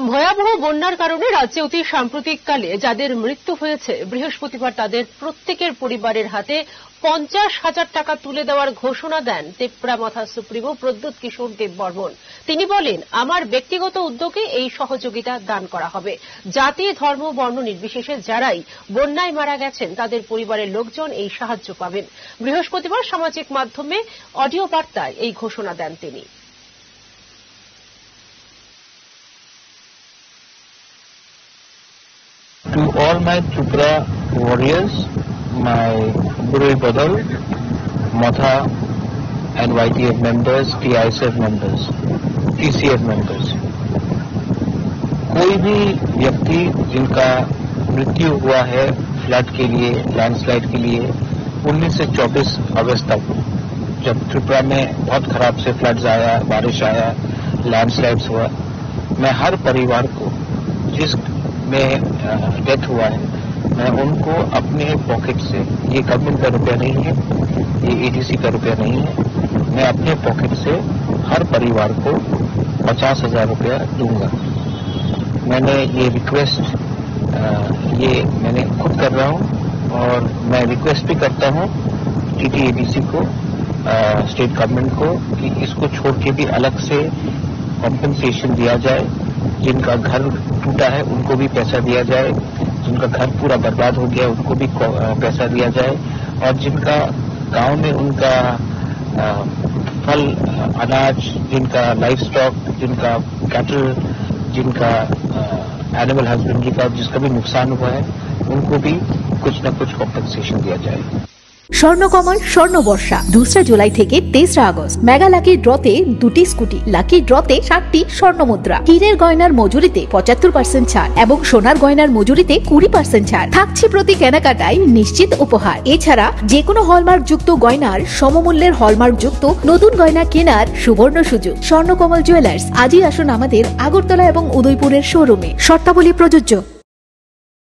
ভয়াবহ বন্যার কারণে রাজ্যে অতি সাম্প্রতিককালে যাদের মৃত্যু হয়েছে বৃহস্পতিবার তাদের প্রত্যেকের পরিবারের হাতে 50,000 টাকা তুলে দেওয়ার ঘোষণা দেন তেপরামাথা সুপ্রিমো প্রদ্যুৎ কিশোর দেববর্মন। তিনি বলেন, আমার ব্যক্তিগত উদ্যোগে এই সহযোগিতা দান করা হবে। জাতি, ধর্ম, বর্ণ নির্বিশেষে যারাই বন্যায় মারা গেছেন তাদের পরিবারের লোকজন এই সাহায্য পাবেন। বৃহস্পতিবার সামাজিক মাধ্যমে অডিও বার্তায় এই ঘোষণা দেন তিনি। To all my Tripura warriors, my Burui Badal, Matha and YTF members, TISF members, TCF members, कोई भी व्यक्ति जिनका मृत्यु हुआ है फ्लड के लिए, लैंडस्लाइड के लिए 19 से 24 अगस्त तक, जब त्रिपुरा में बहुत खराब से फ्लड्स आया, बारिश आया, लैंडस्लाइड्स हुआ, मैं हर परिवार को जिस में डेथ हुआ है मैं उनको अपने पॉकेट से, ये गवर्नमेंट का रुपया नहीं है, ये एडीसी का रुपया नहीं है, मैं अपने पॉकेट से हर परिवार को 50,000 रुपया दूंगा। मैंने ये रिक्वेस्ट ये मैंने खुद कर रहा हूँ और मैं रिक्वेस्ट भी करता हूँ टीटीएडीसी को, स्टेट गवर्नमेंट को, कि इसको छोड़ के भी अलग से कॉम्पेंसेशन दिया जाए। जिनका घर टूटा है उनको भी पैसा दिया जाए, जिनका घर पूरा बर्बाद हो गया उनको भी पैसा दिया जाए, और जिनका गांव में उनका फल, अनाज, जिनका लाइफ स्टॉक, जिनका कैटल, जिनका एनिमल हस्बेंड्री का जिसका भी नुकसान हुआ है उनको भी कुछ न कुछ कॉम्पेंसेशन दिया जाए। স্বর্ণকমল স্বর্ণবর্ষা 2 জুলাই থেকে 23 আগস্ট মেগা লাকি ড্রতে 2টি স্কুটি, লাকি ড্রতে 7টি স্বর্ণমুদ্রা, হীরের গয়নার মজুরিতে 75% ছাড় এবং সোনার গয়নার মজুরিতে 20% ছাড় থাকছে প্রতি কেনাকাটায় নিশ্চিত উপহার। এছাড়া যে কোনো হলমার্ক যুক্ত গয়নার সমমূল্যের হলমার্ক যুক্ত নতুন গয়না কেনার সুবর্ণ সুযোগ। স্বর্ণকমল জুয়েলার্স, আজই আসুন আমাদের আগরতলা এবং উদয়পুরের শোরুমে। শর্তাবলী প্রযোজ্য।